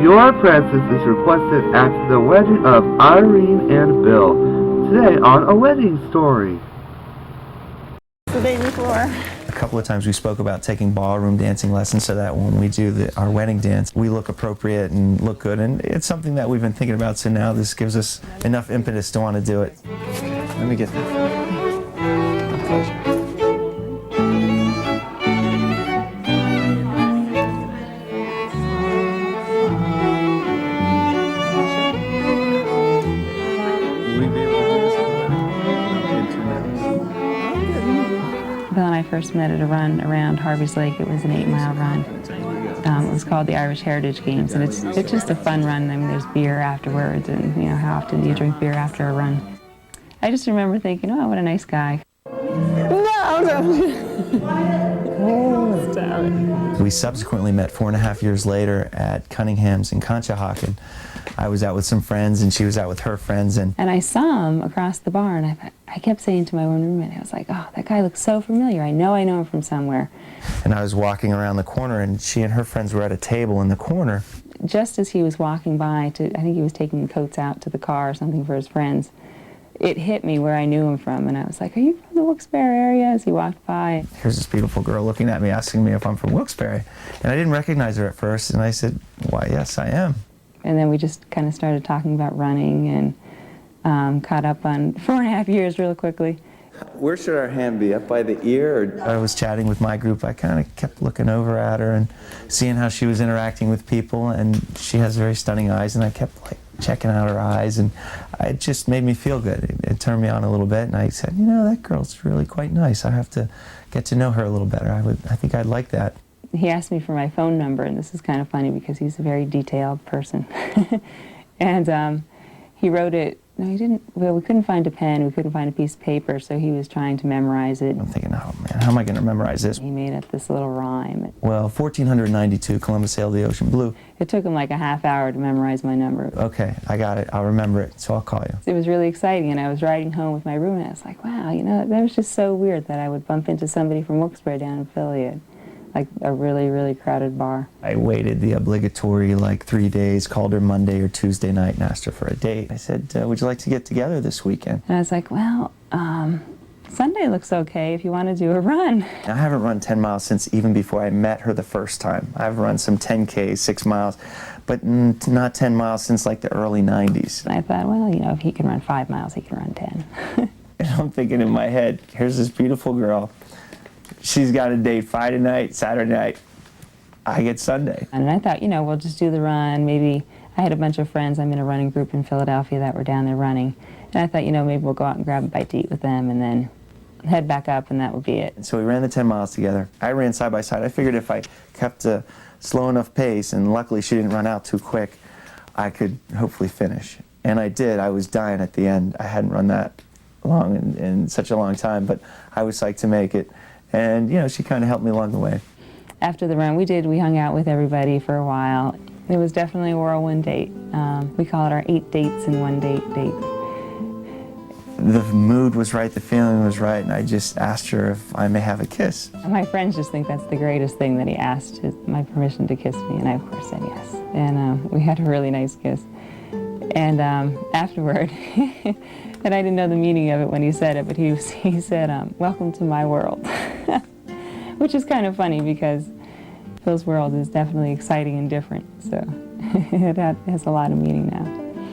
Your presence is requested at the wedding of Irene and Bill. Today on A Wedding Story. The day before. A couple of times we spoke about taking ballroom dancing lessons so that when we do our wedding dance, we look appropriate and look good. And it's something that we've been thinking about, so now this gives us enough impetus to want to do it. Let me get that. Bill and I first met at a run around Harvey's Lake. It was an 8-mile run. It was called the Irish Heritage Games, and it's just a fun run. I mean, there's beer afterwards, and you know, how often do you drink beer after a run? I just remember thinking, oh, what a nice guy. We subsequently met 4.5 years later at Cunningham's in Conshohocken. I was out with some friends, and she was out with her friends. And I saw him across the bar, and I kept saying to my one roommate, I was like, oh, that guy looks so familiar. I know him from somewhere. And I was walking around the corner, and she and her friends were at a table in the corner. Just as he was walking by, I think he was taking coats out to the car or something for his friends, it hit me where I knew him from, and I was like, are you from the Wilkes-Barre area? As he walked by. Here's this beautiful girl looking at me, asking me if I'm from Wilkes-Barre. And I didn't recognize her at first, and I said, why, yes, I am. And then we just kind of started talking about running and caught up on 4.5 years real quickly. Where should our hand be, up by the ear? Or I was chatting with my group. I kind of kept looking over at her and seeing how she was interacting with people, and she has very stunning eyes, and I kept like checking out her eyes, and it just made me feel good. It turned me on a little bit, and I said, you know, that girl's really quite nice. I have to get to know her a little better. I think I'd like that. He asked me for my phone number, and this is kind of funny because he's a very detailed person. And he wrote it. No, he didn't. Well, we couldn't find a pen. We couldn't find a piece of paper, so he was trying to memorize it. I'm thinking, oh man, how am I going to memorize this? He made up this little rhyme. Well, 1492, Columbus sailed the ocean blue. It took him like a half hour to memorize my number. Okay, I got it. I'll remember it, so I'll call you. It was really exciting, and I was riding home with my roommate. I was like, wow, you know, that was just so weird that I would bump into somebody from Wilkes-Barre down in Philly. Like a really, really crowded bar. I waited the obligatory like 3 days, called her Monday or Tuesday night and asked her for a date. I said, would you like to get together this weekend? And I was like, well, Sunday looks okay if you want to do a run. I haven't run 10 miles since even before I met her the first time. I've run some 10Ks, 6 miles, but not 10 miles since like the early 90s. And I thought, well, you know, if he can run 5 miles, he can run 10. And I'm thinking in my head, here's this beautiful girl. She's got a date Friday night, Saturday night. I get Sunday. And I thought, you know, we'll just do the run. Maybe I had a bunch of friends. I'm in a running group in Philadelphia that were down there running. And I thought, you know, maybe we'll go out and grab a bite to eat with them and then head back up, and that would be it. So we ran the 10 miles together. I ran side by side. I figured if I kept a slow enough pace, and luckily she didn't run out too quick, I could hopefully finish. And I did. I was dying at the end. I hadn't run that long in such a long time, but I was psyched to make it. And, you know, she kind of helped me along the way. After the run, we hung out with everybody for a while. It was definitely a whirlwind date. We call it our 8 dates in 1 date. The mood was right, the feeling was right, and I just asked her if I may have a kiss. My friends just think that's the greatest thing, that he asked my permission to kiss me, and I, of course, said yes. And we had a really nice kiss. And afterward, and I didn't know the meaning of it when he said it, but he said, welcome to my world. Which is kind of funny because Phil's world is definitely exciting and different, so it has a lot of meaning now.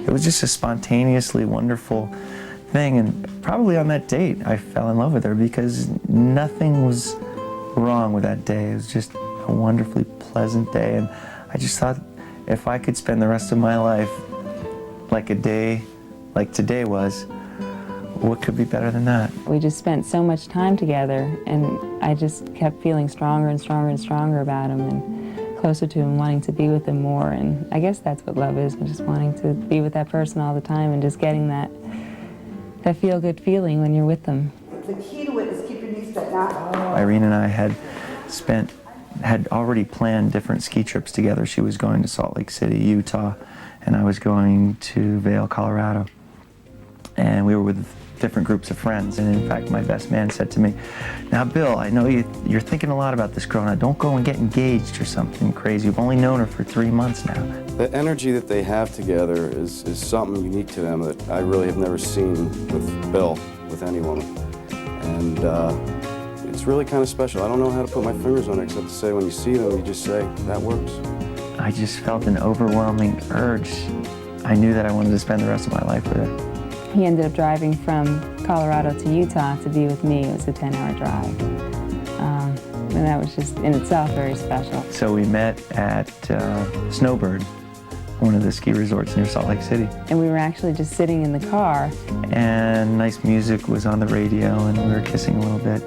It was just a spontaneously wonderful thing, and probably on that date I fell in love with her because nothing was wrong with that day. It was just a wonderfully pleasant day, and I just thought if I could spend the rest of my life like a day like today was, what could be better than that? We just spent so much time together, and I just kept feeling stronger and stronger and stronger about him, and closer to him, wanting to be with him more. And I guess that's what love is, just wanting to be with that person all the time and just getting that feel-good feeling when you're with them. The key to it is keep your knees bent, not. Irene and I had already planned different ski trips together. She was going to Salt Lake City, Utah, and I was going to Vail, Colorado. And we were with different groups of friends. And in fact, my best man said to me, "Now, Bill, I know you're thinking a lot about this girl. Now, don't go and get engaged or something crazy. You've only known her for 3 months now." The energy that they have together is something unique to them that I really have never seen with Bill, with any woman. And it's really kind of special. I don't know how to put my fingers on it except to say when you see them, you just say, that works. I just felt an overwhelming urge. I knew that I wanted to spend the rest of my life with her. He ended up driving from Colorado to Utah to be with me. It was a 10-hour drive. And that was just in itself very special. So we met at Snowbird, one of the ski resorts near Salt Lake City. And we were actually just sitting in the car. And nice music was on the radio, and we were kissing a little bit.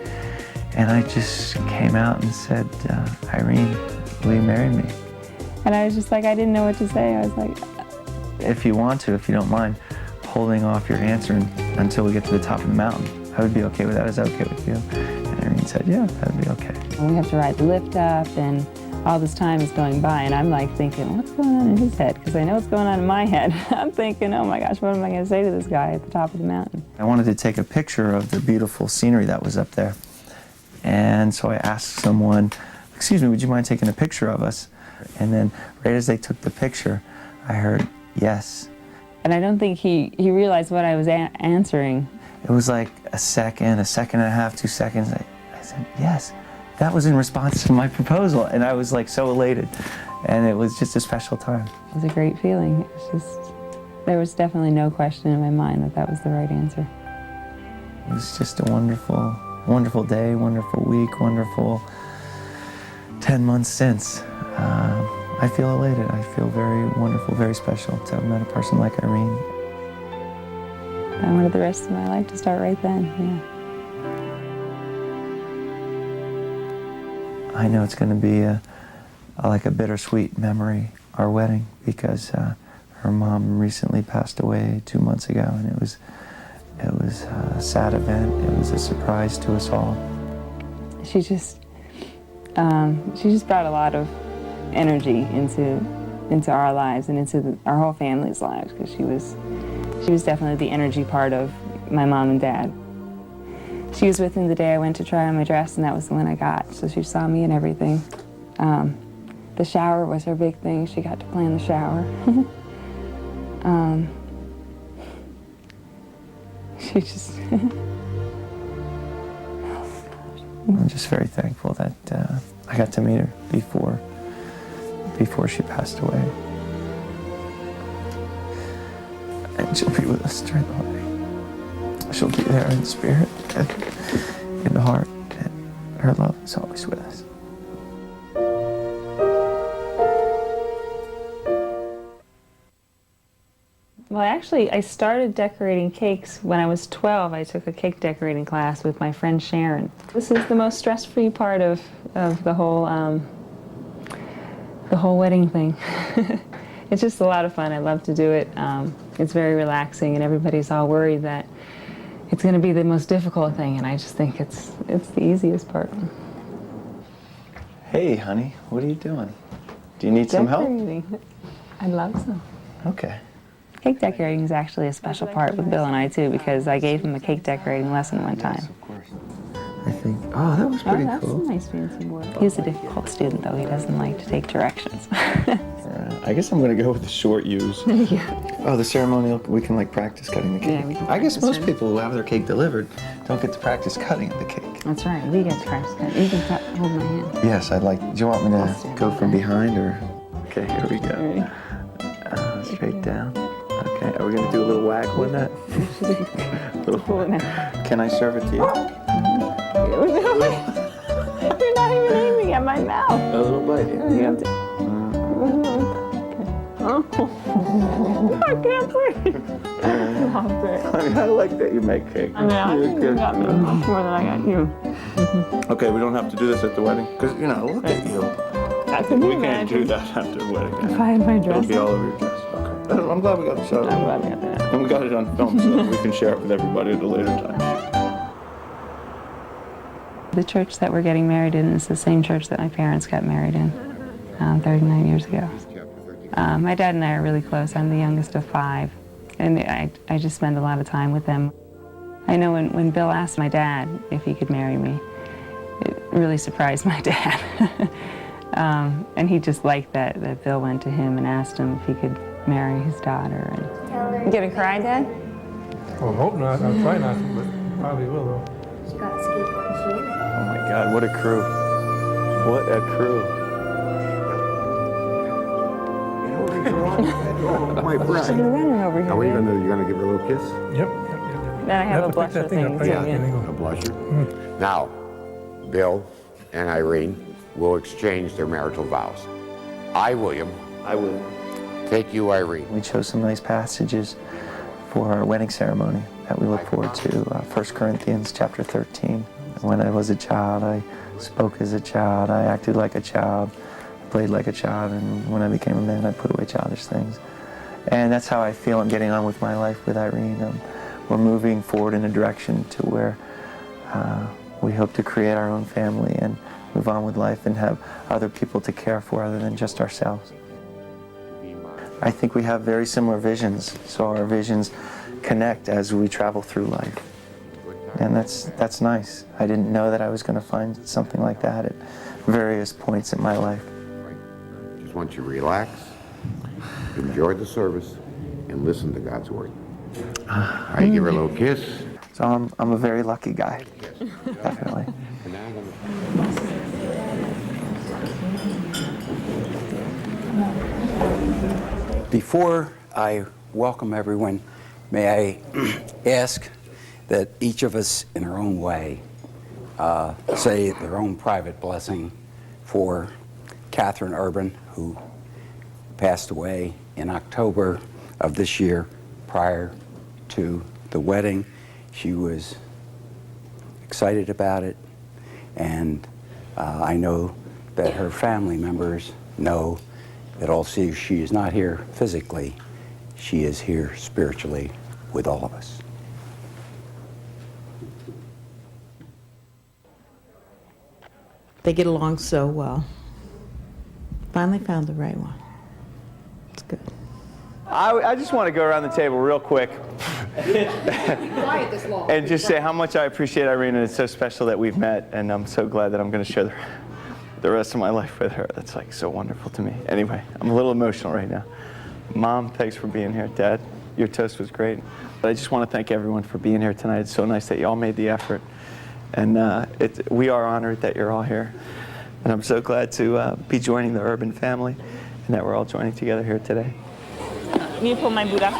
And I just came out and said, "Irene, will you marry me?" And I was just like, I didn't know what to say. I was like, "If you want to, if you don't mind holding off your answer until we get to the top of the mountain, I would be okay with that. Is that okay with you?" And Irene said, "Yeah, that'd be okay." And we have to ride the lift up, and all this time is going by, and I'm like thinking, what's going on in his head? Because I know what's going on in my head. I'm thinking, oh my gosh, what am I going to say to this guy at the top of the mountain? I wanted to take a picture of the beautiful scenery that was up there. And so I asked someone, "Excuse me, would you mind taking a picture of us?" And then right as they took the picture, I heard, "Yes." And I don't think he realized what I was answering. It was like a second and a half, 2 seconds. I said, "Yes." That was in response to my proposal, and I was like so elated. And it was just a special time. It was a great feeling. It was just, there was definitely no question in my mind that that was the right answer. It was just a wonderful, wonderful day, wonderful week, wonderful 10 months since. I feel elated. I feel very wonderful, very special to have met a person like Irene. I wanted the rest of my life to start right then, yeah. I know it's going to be like a bittersweet memory, our wedding, because her mom recently passed away 2 months ago, and it was a sad event. It was a surprise to us all. She just brought a lot of energy into our lives and into our whole family's lives, because she was definitely the energy part of my mom and dad. She was with me the day I went to try on my dress, and that was the one I got. So she saw me and everything. The shower was her big thing. She got to plan the shower. She just... I'm just very thankful that I got to meet her before she passed away. And she'll be with us during the way. She'll be there in spirit and in the heart, and her love is always with us. Well, actually, I started decorating cakes when I was 12. I took a cake decorating class with my friend Sharon. This is the most stress-free part of the whole wedding thing. It's just a lot of fun. I love to do it. It's very relaxing, and everybody's all worried that it's going to be the most difficult thing, and I just think it's the easiest part. Hey, honey, what are you doing? Do you need some help? Decorating. I'd love some. Okay. Cake decorating is actually a special part with Bill and I, too, because I gave him a cake decorating lesson one time. Of course. I think, oh, that was pretty that's cool. a nice fancy board. He's a difficult student, though. He doesn't like to take directions. I guess I'm going to go with the short U's. Yeah. Oh, the ceremonial, we can like practice cutting the cake. Yeah, we can I guess practice most people who have their cake delivered don't get to practice cutting the cake. That's right. We get to practice cutting. You can hold my hand. Yes, I'd like, do you want me to stand go up from there. behind or? Okay, here we go. Ready? Straight down. Okay, are we going to do a little waggle in that? Pull it now. Can I serve it to you? You're not even aiming at my mouth. A little bite, yeah. You have to. I can't breathe. Stop it. I mean, I like that you make cake. I mean, I think you got me much more than I got you. Okay, we don't have to do this at the wedding? Because, you know, look at you. I can We can't do that after the wedding. If I had my It'll dress be all on. over your dress. Okay. I'm glad we got the shot. I'm glad we got that. And we got it on film so we can share it with everybody at a later time. The church that we're getting married in is the same church that my parents got married in 39 years ago. My dad and I are really close. I'm the youngest of 5, and I just spend a lot of time with them. I know when Bill asked my dad if he could marry me, it really surprised my dad. And he just liked that Bill went to him and asked him if he could marry his daughter. And... You gonna cry, Dad? Well, I hope not. I'll try not to, but probably will, though. Oh my God, what a crew. What a crew. My bride. You're running over here. Are we babe. you're gonna give her a little kiss? Yep. Then I have a pick that blusher thing up. too. Yeah, Yeah. there you A go. blusher. Now, Bill and Irene will exchange their marital vows. I, William, take you, Irene. We chose some nice passages for our wedding ceremony that we look forward to. 1 Corinthians chapter 13. When I was a child, I spoke as a child, I acted like a child, played like a child, and when I became a man, I put away childish things. And that's how I feel I'm getting on with my life with Irene. We're moving forward in a direction to where we hope to create our own family and move on with life and have other people to care for other than just ourselves. I think we have very similar visions, so our visions connect as we travel through life. And that's nice. I didn't know that I was going to find something like that at various points in my life. Just want you to relax, enjoy the service, and listen to God's word. All right, give her a little kiss. So I'm a very lucky guy, definitely. Before I welcome everyone, may I ask that each of us in our own way say their own private blessing for Catherine Urban, who passed away in October of this year prior to the wedding. She was excited about it, and I know that her family members know that although she is not here physically, she is here spiritually with all of us. They get along so well. Finally found the right one. It's good. I just want to go around the table real quick and just say how much I appreciate Irene, and it's so special that we've met, and I'm so glad that I'm going to share the rest of my life with her. That's like so wonderful to me. Anyway, I'm a little emotional right now. Mom, thanks for being here. Dad, your toast was great. But I just want to thank everyone for being here tonight. It's so nice that you all made the effort. And we are honored that you're all here. And I'm so glad to be joining the Urban family and that we're all joining together here today. Can you pull my boot up?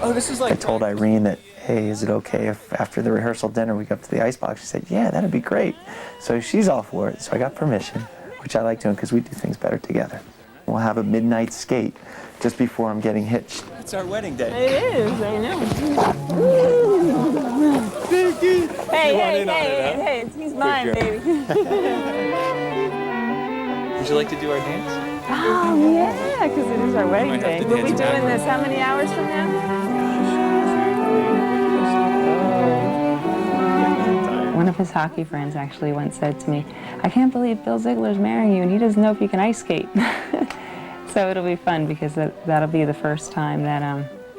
Oh, this is like... I told Irene that, hey, is it okay if after the rehearsal dinner we go up to the icebox? She said, yeah, that'd be great. So she's all for it. So I got permission, which I like doing because we do things better together. We'll have a midnight skate just before I'm getting hitched. It's our wedding day. It is, I know. Hey, he's mine, baby. Would you like to do our dance? Oh, yeah, because it is our wedding Might have day. to We'll be dance doing backwards. this how many hours from now? One of his hockey friends actually once said to me, I can't believe Bill Ziegler's marrying you and he doesn't know if you can ice skate. So it'll be fun because that'll be the first time that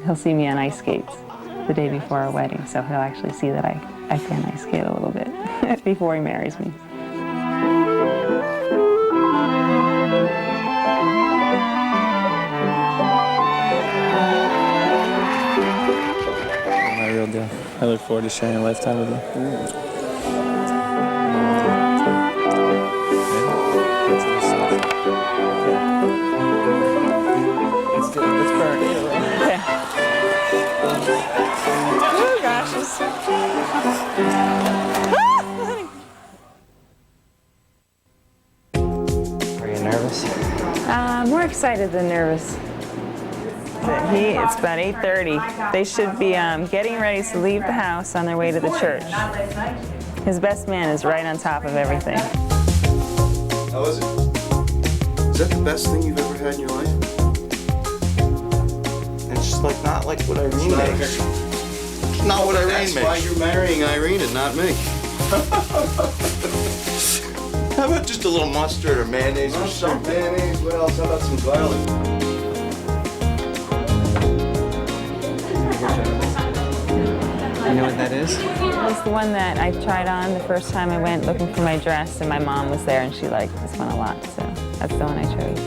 he'll see me on ice skates the day before our wedding. So he'll actually see that I can ice skate a little bit before he marries me. My real deal. I look forward to sharing a lifetime with you. Let's burn it. Yeah. Oh gosh. Are you nervous? More excited than nervous. It's about 8:30. They should be getting ready to leave the house on their way to the church. His best man is right on top of everything. How is it? Is that the best thing you've ever had in your life? It's just like not like what Irene makes. It's not what Irene makes. That's why you're marrying Irene and not me. How about just a little mustard or mayonnaise or Some something? mayonnaise, what else? How about some garlic? know what that is? It was the one that I tried on the first time I went looking for my dress, and my mom was there, and she liked this one a lot, so that's the one I chose.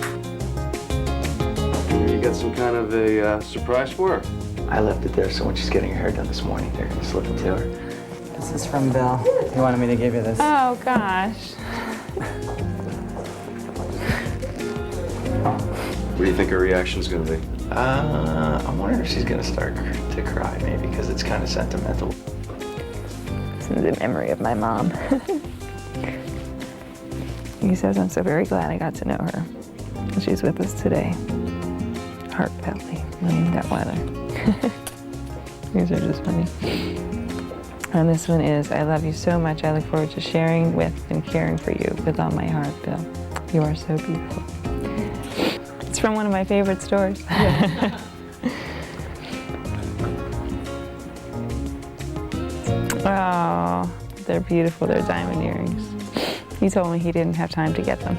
You got some kind of a surprise for her. I left it there, so when she's getting her hair done this morning, they're going to slip it to her. This is from Bill. He wanted me to give you this. Oh, gosh. What do you think her reaction's going to be? I'm wondering if she's going to start to cry, maybe, because it's kind of sentimental. It's in the memory of my mom. He says, I'm so very glad I got to know her. She's with us today. Heartfeltly, William Detweiler. These are just funny. And this one is, I love you so much. I look forward to sharing with and caring for you with all my heart, Bill. You are so beautiful. It's from one of my favorite stores. Oh, they're beautiful. They're diamond earrings. He told me he didn't have time to get them.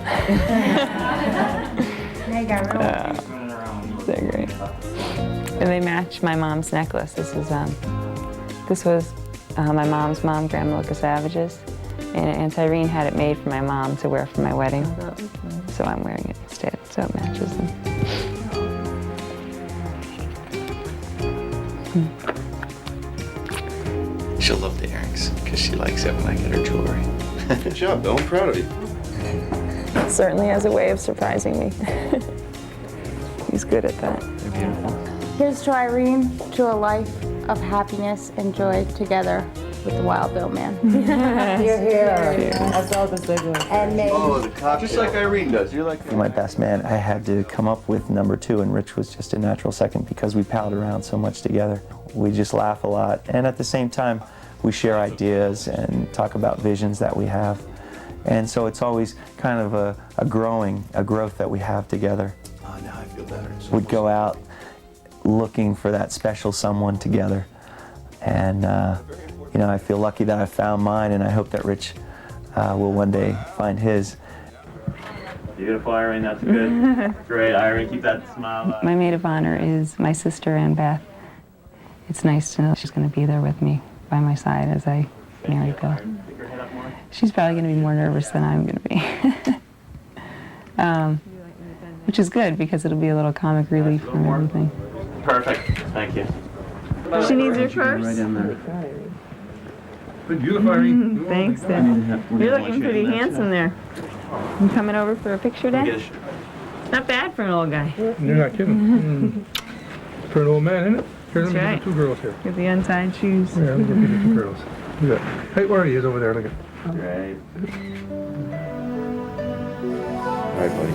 They're great. And they match my mom's necklace. This was my mom's mom, Grandma Luca Savage's. And Aunt Irene had it made for my mom to wear for my wedding. So I'm wearing it instead, so it matches them. She'll love the earrings, because she likes it when I get her jewelry. Good job, Bill. I'm proud of you. Certainly has a way of surprising me. He's good at that. They're beautiful. Here's to Irene, to a life of happiness and joy together with the Wild Bill Man. You're here. That's all the signal. And may The cocktail. Just like Irene does. You're like For my best man, I had to come up with number 2, and Rich was just a natural second because we palled around so much together. We just laugh a lot, and at the same time, we share ideas and talk about visions that we have. And so it's always kind of a growth that we have together. Oh, now I feel better. We'd go out looking for that special someone together. And, you know, I feel lucky that I found mine, and I hope that Rich will one day find his. Beautiful, Irene. That's good. Great, Irene. Keep that smile. My maid of honor is my sister, Ann Beth. It's nice to know she's going to be there with me by my side as I marry Bill. She's probably going to be more nervous than I'm going to be. Which is good, because it'll be a little comic relief from everything. Perfect. Thank you. She needs her purse. Right in there. Good, beautiful, Irene. Thanks, Dad. You're looking pretty handsome there. You coming over for a picture, Dad? Not bad for an old guy. You're not kidding. For an old man, isn't it? Here, let me That's get right. the 2 girls here. With the untied shoes. Yeah, let me get the 2 girls. Look at that. Hey, where he is over there, look at. Great. All right, buddy.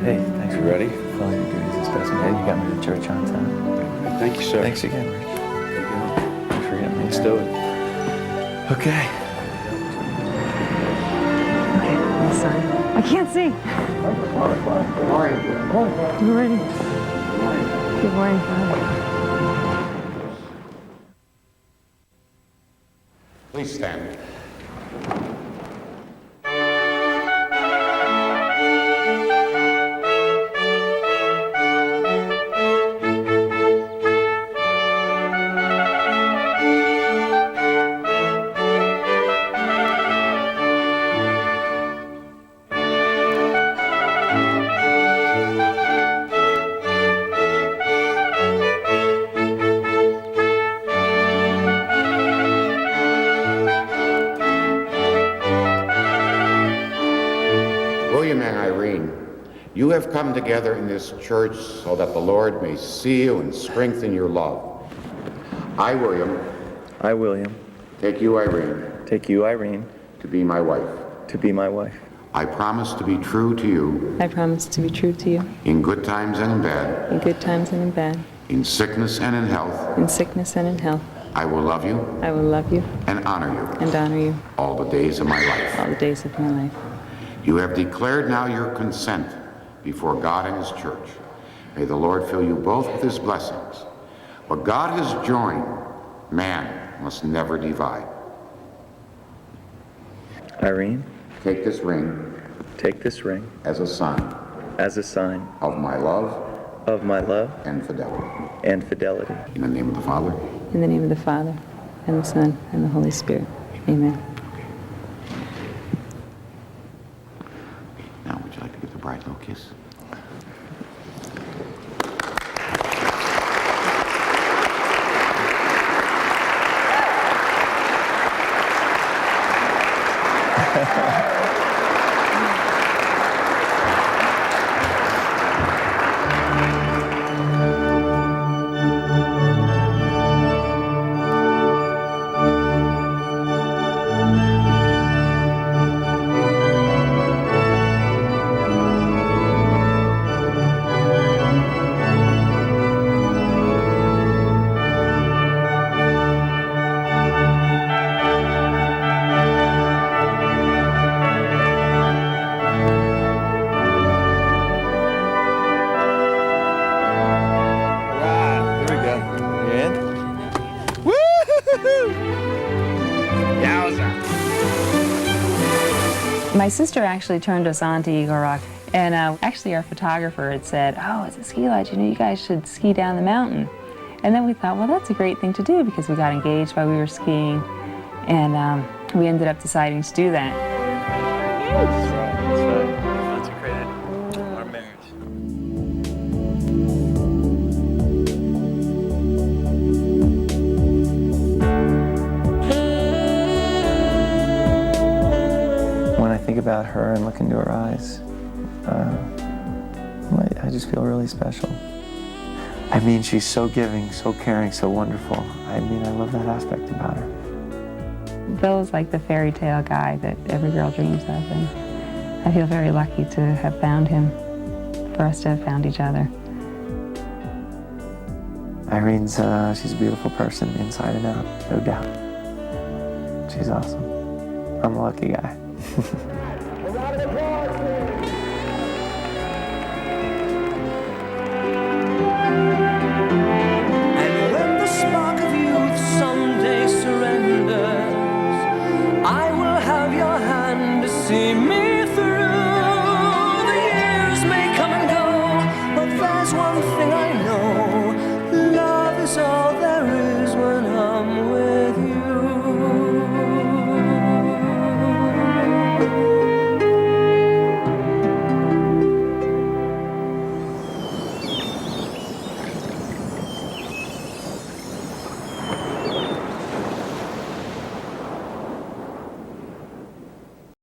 Hey, thanks You for ready? filling your duties as best man. You got me to church on time. Thank you, sir. Thanks again, Rich. Thanks for getting me. Let's do it. Okay. I can't see. You ready? Good morning. Please stand. William and Irene, you have come together in this church so that the Lord may see you and strengthen your love. I, William, take you, Irene, to be my wife. I promise to be true to you I promise to be true to you in good times and in bad, in good times and in bad, in sickness and in health. in sickness and in health. I will love you I will love you and honor you and honor you all the days of my life. all the days of my life. You have declared now your consent before God and His church. May the Lord fill you both with His blessings. What God has joined, man must never divide. Irene, take this ring as a sign of my love and fidelity. In the name of the Father, In the name of the Father, and the Son, and the Holy Spirit. Amen. Now, would you like to give the bride a little kiss? My sister actually turned us on to Eagle Rock, and actually our photographer had said, oh, it's a ski lodge, you know, you guys should ski down the mountain. And then we thought, well, that's a great thing to do because we got engaged while we were skiing, and we ended up deciding to do that. That's right. Consecrated our marriage. When I think about her and look into her eyes, I just feel really special. I mean, she's so giving, so caring, so wonderful. I mean, I love that aspect about her. Bill's like the fairy tale guy that every girl dreams of, and I feel very lucky to have found him, for us to have found each other. Irene's, she's a beautiful person inside and out, no doubt. She's awesome. I'm a lucky guy.